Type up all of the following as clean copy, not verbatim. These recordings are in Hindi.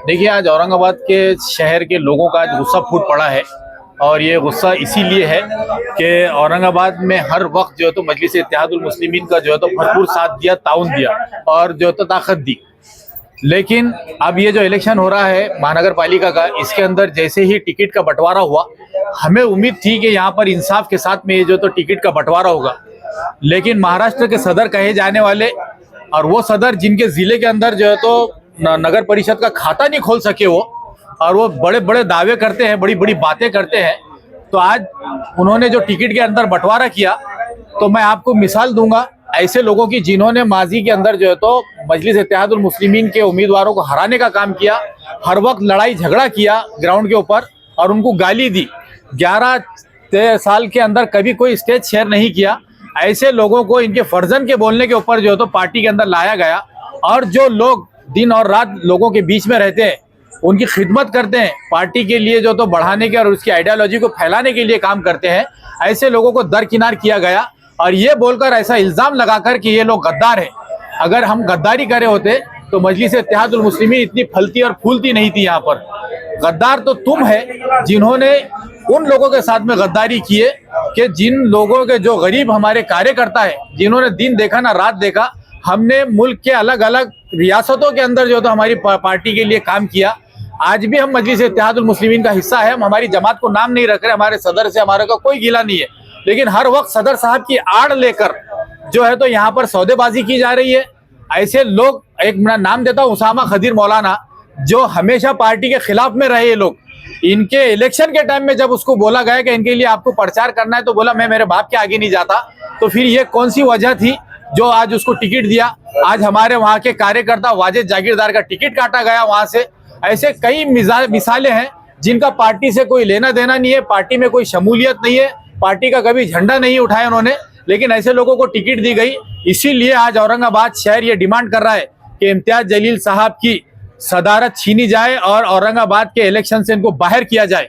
देखिए, आज औरंगाबाद के शहर के लोगों का आज गुस्सा फूट पड़ा है। और ये गुस्सा इसीलिए है कि औरंगाबाद में हर वक्त जो है तो मजलिस इत्तेहादुल मुस्लिमीन का जो है तो भरपूर साथ दिया, ताउन दिया और जो है तो ताकत दी। लेकिन अब ये जो इलेक्शन हो रहा है महानगर पालिका का, इसके अंदर जैसे ही टिकट का बंटवारा हुआ, हमें उम्मीद थी कि यहाँ पर इंसाफ के साथ में ये जो तो टिकट का बंटवारा होगा। लेकिन महाराष्ट्र के सदर कहे जाने वाले, और वो सदर जिनके जिले के अंदर जो है तो नगर परिषद का खाता नहीं खोल सके वो, और वो बड़े बड़े दावे करते हैं, बड़ी बड़ी बातें करते हैं। तो आज उन्होंने जो टिकट के अंदर बंटवारा किया, तो मैं आपको मिसाल दूंगा ऐसे लोगों की जिन्होंने माजी के अंदर जो है तो मजलिस इत्तेहादुल मुस्लिमीन के उम्मीदवारों को हराने का काम किया, हर वक्त लड़ाई झगड़ा किया ग्राउंड के ऊपर और उनको गाली दी। 11 साल के अंदर कभी कोई स्टेज शेयर नहीं किया। ऐसे लोगों को इनके फर्जन के बोलने के ऊपर जो है तो पार्टी के अंदर लाया गया। और जो लोग दिन और रात लोगों के बीच में रहते हैं, उनकी खिदमत करते हैं, पार्टी के लिए जो तो बढ़ाने के और उसकी आइडियोलॉजी को फैलाने के लिए काम करते हैं, ऐसे लोगों को दरकिनार किया गया। और ये बोलकर ऐसा इल्ज़ाम लगाकर कि ये लोग गद्दार हैं। अगर हम गद्दारी करे होते तो मजलिस इत्तेहादुल मुस्लिमीन इतनी फलती और फूलती नहीं थी। यहाँ पर गद्दार तो तुम है जिन्होंने उन लोगों के साथ में गद्दारी किए कि जिन लोगों के जो गरीब हमारे कार्यकर्ता है, जिन्होंने दिन देखा ना रात देखा। हमने मुल्क के अलग अलग रियासतों के अंदर जो तो हमारी पार्टी के लिए काम किया। आज भी हम मजलिस इत्तेहादुल मुस्लिमीन का हिस्सा है। हम हमारी जमात को नाम नहीं रख रहे, हमारे सदर से हमारे का कोई गिला नहीं है। लेकिन हर वक्त सदर साहब की आड़ लेकर जो है तो यहाँ पर सौदेबाजी की जा रही है। ऐसे लोग, एक मैं नाम देता हूँ, उसामा खदीर मौलाना, जो हमेशा पार्टी के खिलाफ में रहे ये लोग। इनके इलेक्शन के टाइम में जब उसको बोला गया कि इनके लिए आपको प्रचार करना है, तो बोला मैं मेरे बाप के आगे नहीं जाता। तो फिर ये कौन सी वजह थी जो आज उसको टिकट दिया? आज हमारे वहाँ के कार्यकर्ता वाजिद जागीरदार का टिकट काटा गया वहाँ से। ऐसे कई मिसालें हैं जिनका पार्टी से कोई लेना देना नहीं है, पार्टी में कोई शमूलियत नहीं है, पार्टी का कभी झंडा नहीं उठाया उन्होंने, लेकिन ऐसे लोगों को टिकट दी गई। इसीलिए आज औरंगाबाद शहर ये डिमांड कर रहा है कि इम्तियाज जलील साहब की सदारत छीनी जाए और औरंगाबाद के इलेक्शन से इनको बाहर किया जाए।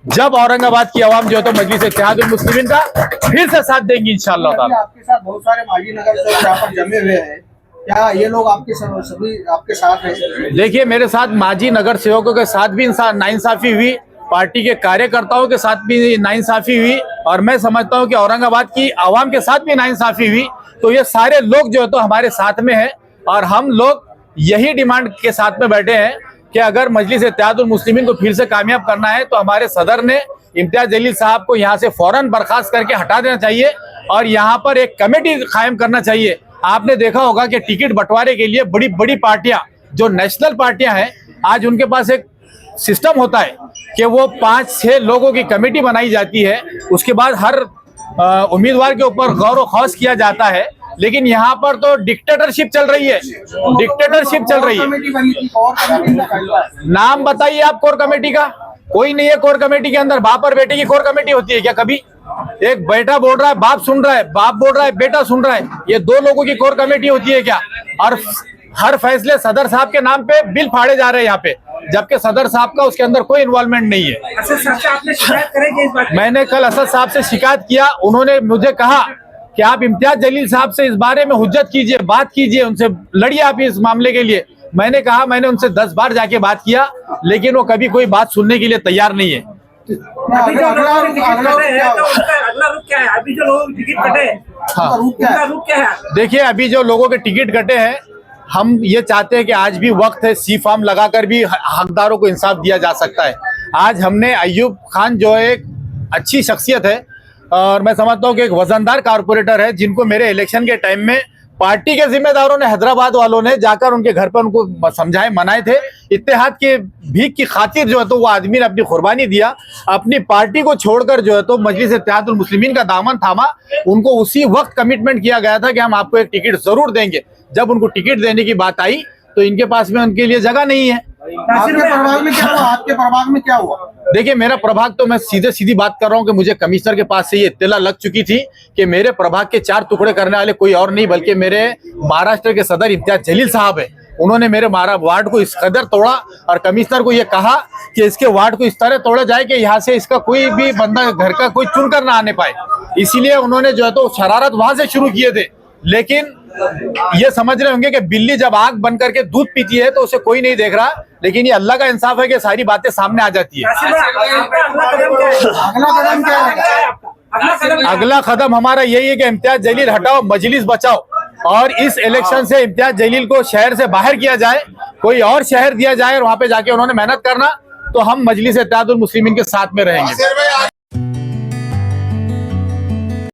जब औरंगाबाद की आवाम जो है तो मजलिस इत्तेहादुल मुस्लिमीन का फिर से साथ देंगी इंशाअल्लाह ताला। आपके साथ बहुत सारे माजी नगर सेवक यहाँ पर जमे हुए हैं, क्या ये लोग आपके सभी आपके साथ हैं? देखिए, मेरे साथ माजी नगर सेवकों के साथ भी नाइंसाफी हुई, पार्टी के कार्यकर्ताओं के साथ भी नाइंसाफी हुई, और मैं समझता हूं कि औरंगाबाद की आवाम के साथ भी नाइंसाफी हुई। तो ये सारे लोग जो है तो हमारे साथ में हैं, और हम लोग यही डिमांड के साथ में बैठे हैं कि अगर मजलिस इत्तेहादुल मुस्लिमीन को फिर से कामयाब करना है तो हमारे सदर ने इम्तियाज जलील साहब को यहाँ से फौरन बर्खास्त करके हटा देना चाहिए और यहाँ पर एक कमेटी कायम करना चाहिए। आपने देखा होगा कि टिकट बंटवारे के लिए बड़ी बड़ी पार्टियां, जो नेशनल पार्टियां हैं, आज उनके पास एक सिस्टम होता है कि वो 5-6 लोगों की कमेटी बनाई जाती है। उसके बाद हर उम्मीदवार के ऊपर गौर व खौस किया जाता है। लेकिन यहाँ पर तो डिक्टेटरशिप चल रही है, डिक्टेटरशिप चल रही है। नाम बताइए आप कोर कमेटी का? कोई नहीं है कोर कमेटी के अंदर। बाप और बेटे की कोर कमेटी होती है क्या कभी? एक बेटा बोल रहा है बाप सुन रहा है, बाप बोल रहा है बेटा सुन रहा है, ये 2 लोगों की कोर कमेटी होती है क्या? और हर फैसले सदर साहब के नाम पे बिल फाड़े जा रहे हैं यहाँ पे, जबकि सदर साहब का उसके अंदर कोई इन्वॉल्वमेंट नहीं है। आपने शिकायत करेंगे इस बात? मैंने कल असद साहब से शिकायत किया। उन्होंने मुझे कहा कि आप इम्तियाज जलील साहब से इस बारे में हुज्जत कीजिए, बात कीजिए, उनसे लड़िए आप इस मामले के लिए। मैंने कहा, मैंने उनसे 10 बार जाके बात किया, लेकिन वो कभी कोई बात सुनने के लिए तैयार नहीं है। अगला रुख क्या है? अभी जो लोगों के टिकट कटे, हाँ, रुख क्या है? देखिए, अभी जो लोगों के टिकट कटे हैं, हम ये चाहते हैं कि आज भी वक्त है, सी फॉर्म लगाकर भी हकदारों को इंसाफ दिया जा सकता है। आज हमने अयूब खान जो एक अच्छी शख्सियत है और मैं समझता हूँ कि एक वजनदार कारपोरेटर है, जिनको मेरे इलेक्शन के टाइम में पार्टी के जिम्मेदारों ने, हैदराबाद वालों ने जाकर उनके घर पर उनको समझाए, मनाए थे। इत्तेहाद के भीख की खातिर जो है तो वो आदमी ने अपनी कुर्बानी दिया, अपनी पार्टी को छोड़कर जो है तो मजलिस इत्तेहादुल मुस्लिमीन का दामन थामा। उनको उसी वक्त कमिटमेंट किया गया था कि हम आपको एक टिकट जरूर देंगे। जब उनको टिकट देने की बात आई तो इनके पास में उनके लिए जगह नहीं है। आपके प्रभाग में क्या हुआ? आपके प्रभाग में क्या हुआ? देखिए, मेरा प्रभाग तो मैं सीधी बात कर रहा हूँ कि मुझे कमिश्नर के पास से ये इत्तला लग चुकी थी कि मेरे प्रभाग के 4 टुकड़े करने वाले कोई और नहीं बल्कि मेरे महाराष्ट्र के सदर इम्तियाज जलील साहब है। उन्होंने मेरे वार्ड को इस कदर तोड़ा और कमिश्नर को ये कहा कि इसके वार्ड को इस तरह तोड़ा जाए कि यहाँ से इसका कोई भी बंदा घर का कोई चुनकर ना आने पाए। इसीलिए उन्होंने जो है तो शरारत वहां से शुरू किए थे। लेकिन ये समझ रहे होंगे कि बिल्ली जब आग बन करके दूध पीती है तो उसे कोई नहीं देख रहा, लेकिन ये अल्लाह का इंसाफ है कि सारी बातें सामने आ जाती है। अगला कदम क्या है? अगला कदम हमारा यही है कि इम्तियाज जलील हटाओ, मजलिस बचाओ, और इस इलेक्शन से इम्तियाज जलील को शहर से बाहर किया जाए, कोई और शहर दिया जाए और वहां पे जाके उन्होंने मेहनत करना, तो हम मजलिस इत्तेहादुल मुस्लिमीन के साथ में रहेंगे।